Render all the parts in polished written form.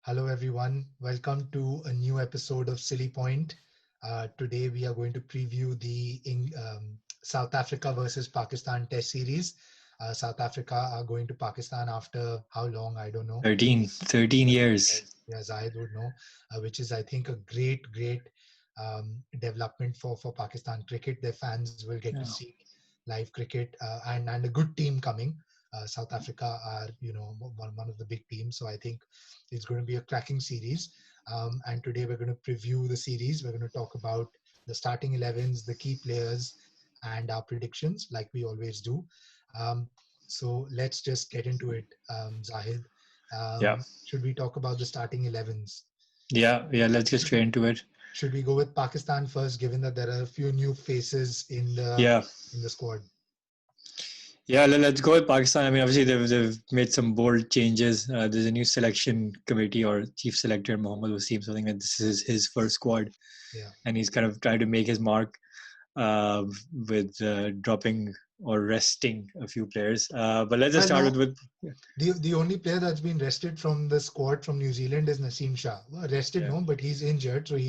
Hello, everyone. Welcome to a new episode of Silly Point. Today, we are going to preview the South Africa versus Pakistan Test series. South Africa are going to Pakistan after how long? I don't know. 13 years. Yeah, Zahid would know, which is, I think, a great development for Pakistan cricket. Their fans will get to Yeah. see live cricket and a good team coming. South Africa are, one of the big teams. So I think it's going to be a cracking series. And today we're going to preview the series. We're going to talk about the starting 11s, the key players, and our predictions, like we always do. Um, so let's just get into it, Zahid. Yeah. Should we talk about the starting 11s? Yeah. Let's get straight into it. Should we go with Pakistan first, given that there are a few new faces Yeah. in the squad? Yeah, let's go with Pakistan. I mean, obviously, they've made some bold changes. There's a new selection committee or chief selector, Mohammad Wasim, something that this is his first squad. Yeah. And he's kind of trying to make his mark with dropping or resting a few players. But let's just Well, start no, with the only player that's been rested from the squad from New Zealand is Naseem Shah. Well, rested, yeah. no, but he's injured, so Yeah.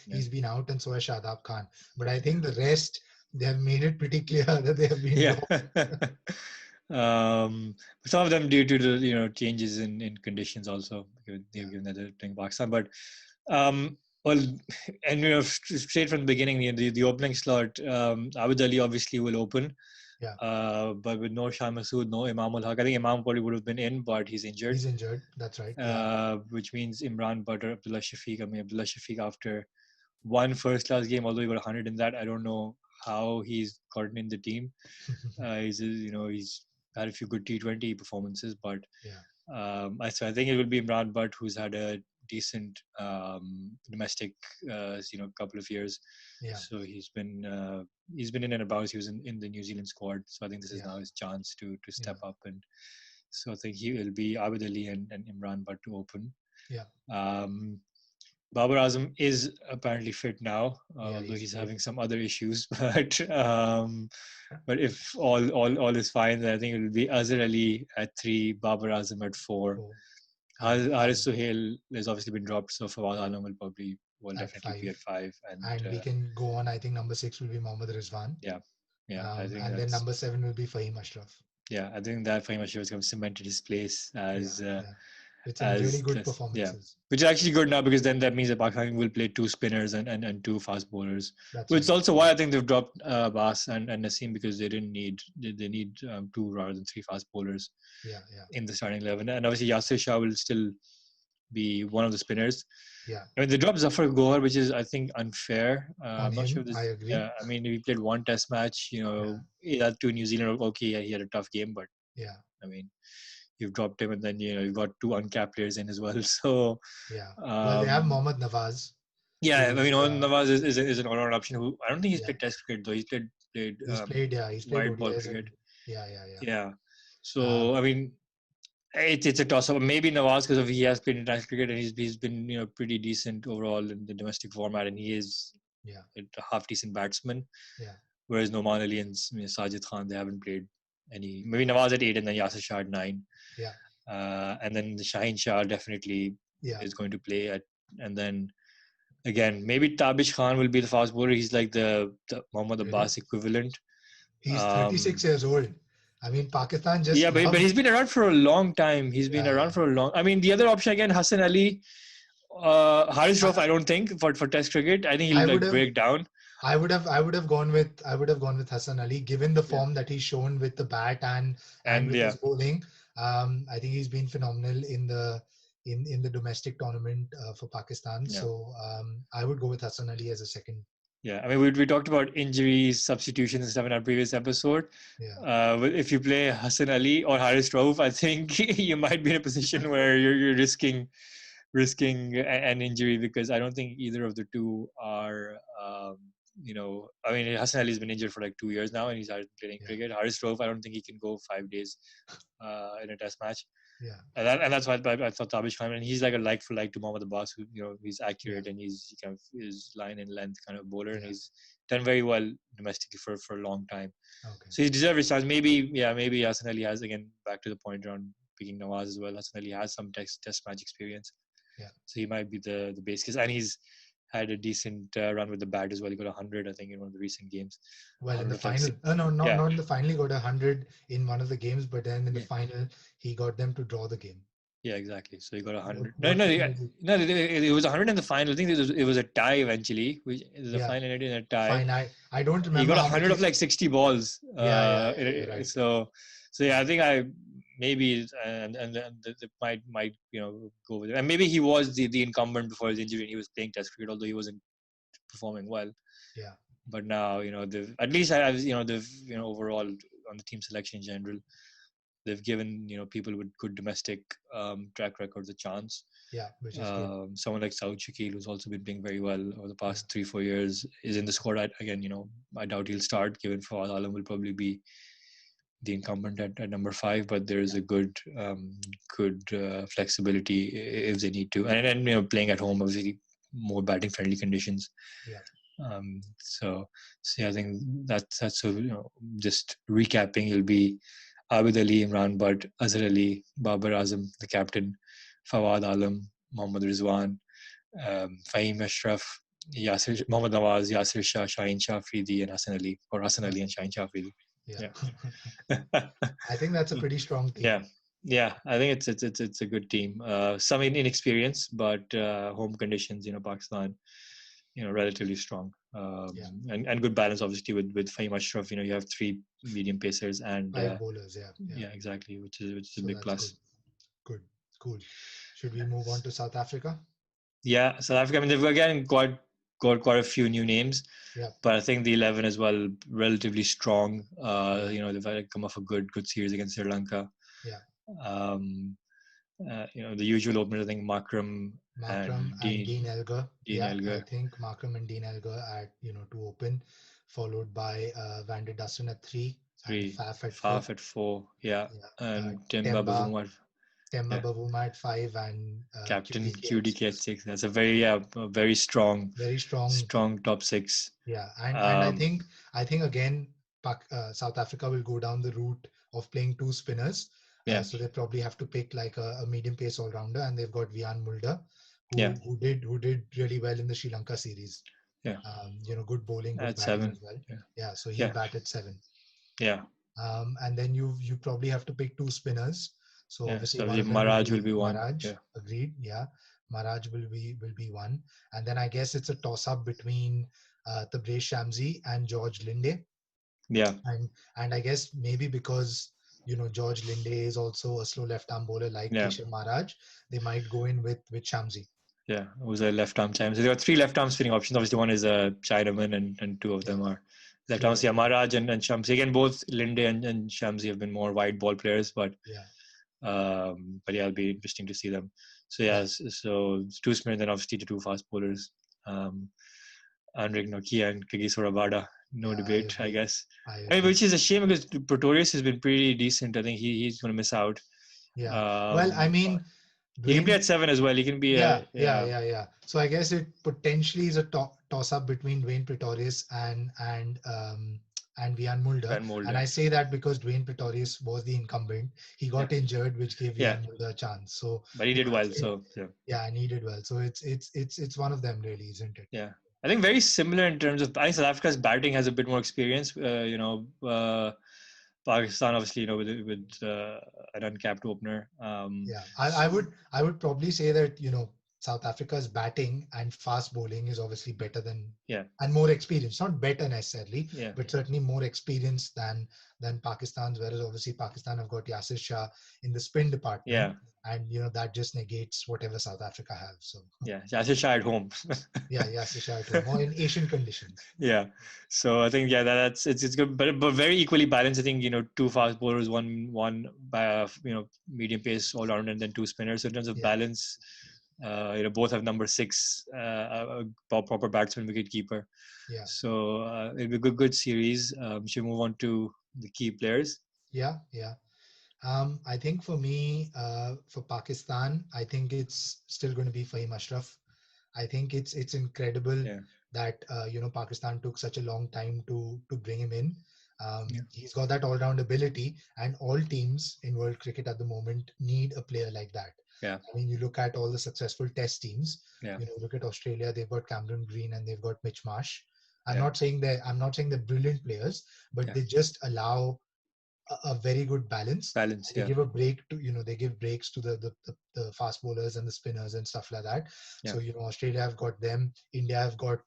he's been out, and so has Shadab Khan. But I think the rest, they have made it pretty clear that they have been Yeah. dropped. Some of them due to the changes in conditions also. They've Yeah. given that they're playing Pakistan, but um, well, and straight from the beginning, the opening slot, Abid Ali obviously will open. Yeah. But with no Shah Masood, no Imam ul Haq. I think Imam probably would have been in, but he's injured. He's injured. That's right. Yeah. Which means Imran Butt or Abdullah Shafiq. I mean, Abdullah Shafiq after one first class game, although he got 100 in that, I don't know how he's gotten in the team. He's had a few good T20 performances, but Yeah. so I think it will be Imran Butt, who's had a decent domestic, couple of years. Yeah. So he's been in and about. He was in the New Zealand squad, so I think this is Yeah. now his chance to Yeah. step up, and so I think he will be Abid Ali and Imran Butt to open. Yeah. Um, Babar Azam is apparently fit now, Yeah. although He's he's played. having some other issues. But if all is fine, then I think it will be Azhar Ali at 3, Babar Azam at 4. Four. And Haris Suhail has obviously been dropped, so Fawad Alam will at definitely be five. at 5. And And we can go on. I think number 6 will be Mohammad Rizwan. yeah, I think And then that's number 7 will be Fahim Ashraf. I think that Fahim Ashraf has kind of cemented his place Yeah. Yeah. With some really as good yeah, performances. which is actually good now because then that means that Pakistan will play 2 spinners and 2 fast bowlers, That's which is right. also why I think they've dropped Abbas and Naseem, because they need 2 rather than 3 fast bowlers Yeah. Yeah. in the starting 11. And obviously Yasir Shah will still be one of the spinners. Yeah. I mean, they dropped Zafar Gohar, which is, I think, unfair. On I'm not sure him, if I this. agree. Yeah, I mean, he played one Test match. Yeah. He had to New Zealand. Okay, yeah, he had a tough game, but Yeah. I mean, you've dropped him, and then you've got 2 uncapped players in as well. So, Yeah. Well, they have um, Mohammad Nawaz, yeah, I mean, who's Nawaz is an all-round option. Who I don't think he's yeah, played Test cricket though. He's played he's played, yeah, he's played white ball ODIs cricket. and yeah. Yeah. Um, So I mean, it's a toss-up. Maybe Nawaz, because he has played international cricket and he's been pretty decent overall in the domestic format, and he is yeah, a half decent batsman. yeah, Whereas Noman Ali and Sajid Khan, they haven't played any. Maybe Nawaz at 8 and then Yasir Shah at 9. yeah, And then the Shaheen Shah definitely yeah, is going to play at. And then again, maybe Tabish Khan will be the fast bowler. He's like the Mohammad really. Abbas equivalent. He's Um, 36 years old. I mean, Pakistan just yeah, but love, he's been around for a long time. He's been yeah, around for a long. I mean, the other option again, Hassan Ali, Haris yeah. Rauf. I don't think for Test cricket. I think I he'll would like have, break down. I would have gone with, Hassan Ali, given the Yeah, form that he's shown with the bat and and with yeah, his bowling. I think he's been phenomenal in the domestic tournament for Pakistan. yeah. So I would go with Hassan Ali as a second. Yeah, I mean, we talked about injuries, substitutions, and stuff in our previous episode. Yeah, If you play Hassan Ali or Haris Rauf, I think you might be in a position where you're risking an injury, because I don't think either of the two are. I mean, Hassan Ali's been injured for like 2 years now, and he's started playing yeah, cricket. Haris Rauf, I don't think he can go 5 days in a Test match. yeah, And that's why I thought Tabish Khan, and he's like a like for like to Mohammad Abbas, who he's yeah, accurate and he kind of is line and length kind of bowler, and yeah. he's done very well domestically for a long time. Okay. So he deserves his chance. Maybe Hassan Ali has, again, back to the point around picking Nawaz as well. Hassan Ali has some test match experience. Yeah. So he might be the base case, and he's had a decent run with the bat as well. He got 100, I think, in one of the recent games. Well, in 100 the of like final, six. no, Yeah, not in the final. He got 100 in one of the games, but then in the yeah, final, he got them to draw the game. yeah, exactly. So he got What 100. No, what no, can you do? no. It was 100 in the final. I think it was a tie eventually. Which the Yeah, final ended in a tie. fine. I don't He remember got how much 100 of he. like 60 balls. Yeah. You're right. So yeah, I think I maybe and they might go with it. And maybe he was the incumbent before his injury and he was playing Test cricket, although he wasn't performing well. Yeah, But now they've at least they've overall on the team selection in general they've given people with good domestic track records a chance. yeah, which is good. Someone like Saud Shakil, who's also been playing very well over the Yeah, past 3-4 years, is in the squad. Again, I doubt he'll start, given Fawad Alam will probably be the incumbent at number 5, but there is yeah, a good flexibility if they need to, and playing at home, obviously more batting friendly conditions. yeah, So yeah, I think that's so just recapping. It'll be Abid Ali, Imran Butt, Azhar Ali, Babar Azam, the captain, Fawad Alam, Mohammad Rizwan, Fahim Ashraf, Mohammad Nawaz, Yasir Shah, Shaheen Shah Afridi, and Hassan Ali, or Hassan yeah, Ali and Shaheen Shah Afridi. yeah. Yeah. I think that's a pretty strong Yeah. team. Yeah, I think it's a good team. Some inexperience, but home conditions, Pakistan, relatively strong. Yeah, And good balance, obviously, with Fahim Ashraf. You have 3 medium pacers, and 5 bowlers. Yeah, yeah. yeah, exactly, which is a So big that's good. plus. Good, cool. Should we move on to South Africa? Yeah, South Africa. I mean, they've again got quite a few new names, Yeah, but I think the 11 as well relatively strong. yeah, They've had come off a good series against Sri Lanka. yeah. Um, the usual openers, I think Makram Markram and and Dean Dean Elgar. Dean Yeah, I Elgar, think Markram and Dean Elgar at to open, followed by Van der Dussen at 3 and 3, Faf at 4. Faf at 4, yeah, Yeah, and Timba Temba Bavuma, Temba yeah, Bavuma at 5 and captain QDK at QDK at 6. 6. That's a very strong Very strong. strong top 6. Yeah, and I Um, think again, South Africa will go down the route of playing two spinners. yeah, So they probably have to pick like a medium pace all rounder, and they've got Vian Mulder, yeah, who did really well in the Sri Lanka series. yeah, Good bowling, good at batting 7, as well. yeah, Yeah, so he'll yeah, bat at 7. yeah, And then you probably have to pick two spinners. So yeah. obviously So one obviously of them will Maharaj will be be one. Maharaj. Yeah, Agreed. Yeah, Maharaj will be one. And then I guess it's a toss up between Tabraiz Shamsi and George Linde. yeah, And I guess maybe because George Linde is also a slow left arm bowler like yeah, Keshav Maharaj, they might go in with Shamsi. yeah. It was a left arm time. So there are 3 left arm spinning options. Obviously, one is a Chinaman, and 2 of Yeah, them are left slow arms. left Yeah, arm. Maharaj and Shamsi. Again, both Linde and Shamsi have been more wide ball players, Yeah, but yeah, it'll be interesting to see them. So yeah, yeah, so 2 spinners, then obviously the 2 fast bowlers, Andrik Nokia and Kagiso Rabada. No yeah. I debate, I agree. guess. I I mean, agree. which is a shame because Pretorius has been pretty decent. I think he's going to miss out. Yeah. Well, I But mean, he can play Dwayne. at 7 as well. He can be Yeah, a yeah, yeah, yeah, yeah. So I guess it potentially is a toss up between Dwayne Pretorius and Vian Mulder. Van Mold. And Yeah, I say that because Dwayne Pretorius was the incumbent. He yeah, got injured, which gave yeah. Vian Mulder a chance. So But he did I well. say, So yeah, yeah, and he did well. So it's one of them really, isn't it? yeah. I think very similar in terms of. I think South Africa's batting has a bit more experience. Pakistan, obviously, with an uncapped opener. Yeah, I would probably say that South Africa's batting and fast bowling is obviously better than Yeah, and more experienced. Not better necessarily, yeah, but certainly more experienced than Pakistan's. Whereas obviously Pakistan have got Yasir Shah in the spin department, yeah, and that just negates whatever South Africa have. So yeah. Yasir Shah at home. yeah, Yasir Shah at home or in Asian conditions. Yeah. So I think that's it's good, but very equally balanced. I think 2 fast bowlers, one by medium pace all round, and then 2 spinners. So in terms of Yeah, balance, both have number 6, proper batsman, wicket keeper. yeah, So it'll be a good series. Should we move on to the key players? yeah, yeah. I think for me, for Pakistan, I think it's still going to be Fahim Ashraf. I think it's incredible Yeah, that Pakistan took such a long time to bring him in. yeah, He's got that all-round ability, and all teams in world cricket at the moment need a player like that. Yeah. I mean, you look at all the successful test teams. Yeah. Look at Australia. They've got Cameron Green and they've got Mitch Marsh. Yeah. I'm not saying they're brilliant players, but Yeah. they just allow a very good balance. Balance. They Yeah. give a break to, they give breaks to the fast bowlers and the spinners and stuff like that. Yeah. So, Australia have got them. India have got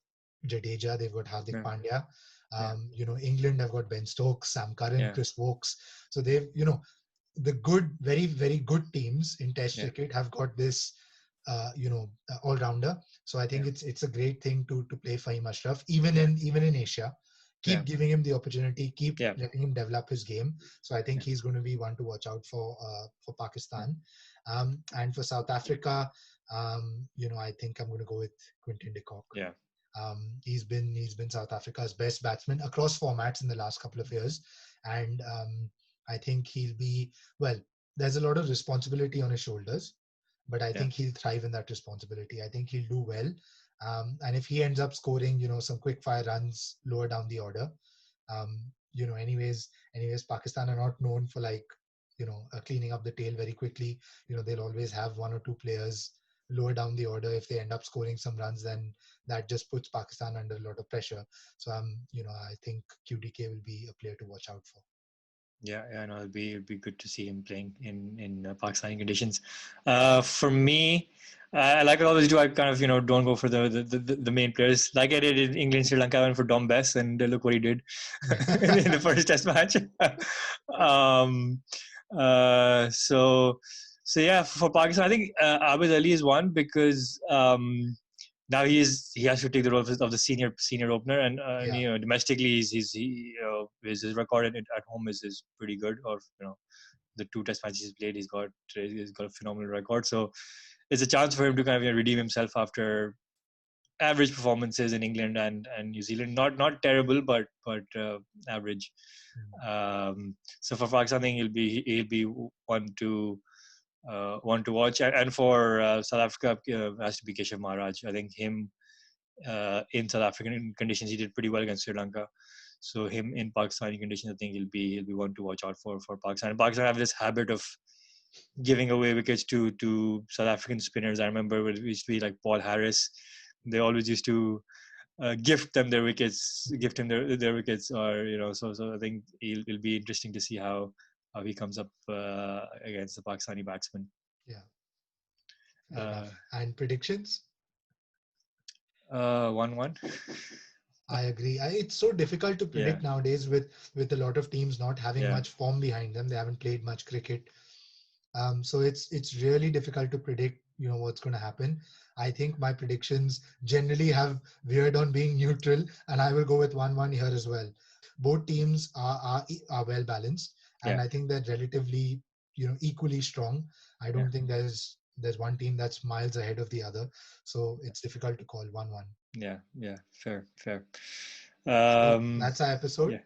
Jadeja. They've got Hardik Yeah. Pandya. Yeah. England have got Ben Stokes, Sam Curran, Yeah. Chris Wokes. So they've, the good, very, very good teams in Test Yeah. cricket have got this, all rounder. So I think Yeah. it's a great thing to play Fahim Ashraf, even Yeah. in Asia. Yeah. Keep giving him the opportunity, keep Yeah. letting him develop his game. So I think Yeah. he's going to be one to watch out for Yeah. Pakistan, and for South Africa. I think I'm going to go with Quinton de Kock. Yeah. He's been South Africa's best batsman across formats in the last couple of years, and I think he'll be well. There's a lot of responsibility on his shoulders, but I Yeah. think he'll thrive in that responsibility. I think he'll do well, and if he ends up scoring, some quick fire runs lower down the order, anyways, Pakistan are not known for like, cleaning up the tail very quickly. They'll always have one or two players lower down the order. If they end up scoring some runs, then that just puts Pakistan under a lot of pressure. So I think QDK will be a player to watch out for. Yeah, yeah, no, it'd be good to see him playing in Pakistani conditions. For me, like I always do, I kind of don't go for the main players. Like I did in England, Sri Lanka, I went for Dom Bess, and look what he did in the first Test match. um, so yeah, for Pakistan, I think Abid Ali is one because now he has to take the role of the senior opener, and Yeah. domestically his record at home is pretty good. Or the two test matches he's played, he's got a phenomenal record. So it's a chance for him to kind of redeem himself after average performances in England and New Zealand. Not terrible, but average. So for Pakistan, I think he'll be one to watch, and for South Africa, has to be Keshav Maharaj. I think him in South African conditions, he did pretty well against Sri Lanka. So him in Pakistani conditions, I think he'll be one to watch out for Pakistan. And Pakistan have this habit of giving away wickets to South African spinners. I remember it used to be like Paul Harris. They always used to gift them their wickets, gift him their wickets, or So I think it'll be interesting to see how he comes up against the Pakistani batsman. Yeah. Fair enough. And predictions? 1-1. I agree. It's so difficult to Yeah, predict nowadays with a lot of teams not having yeah, much form behind them. They haven't played much cricket. So it's really difficult to predict, what's going to happen. I think my predictions generally have veered on being neutral, and I will go with 1-1 here as well. Both teams are well balanced, and yeah, I think they're relatively, equally strong. I yeah, don't think there's one team that's miles ahead of the other, so it's difficult to call 1-1. yeah. Fair. So Um, that's our yeah, episode.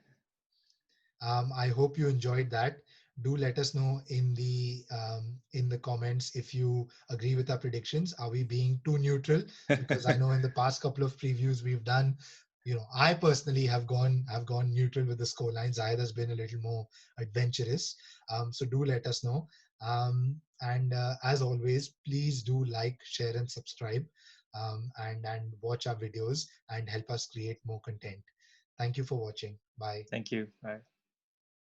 I hope you enjoyed that. Do let us know in the comments if you agree with our predictions. Are we being too neutral? Because I know in the past couple of previews we've done, I personally have gone neutral with the score lines. Zahid has been a little more adventurous. So do let us know. And as always, please do like, share, and subscribe, and watch our videos and help us create more content. Thank you for watching. Bye. thank you. Bye.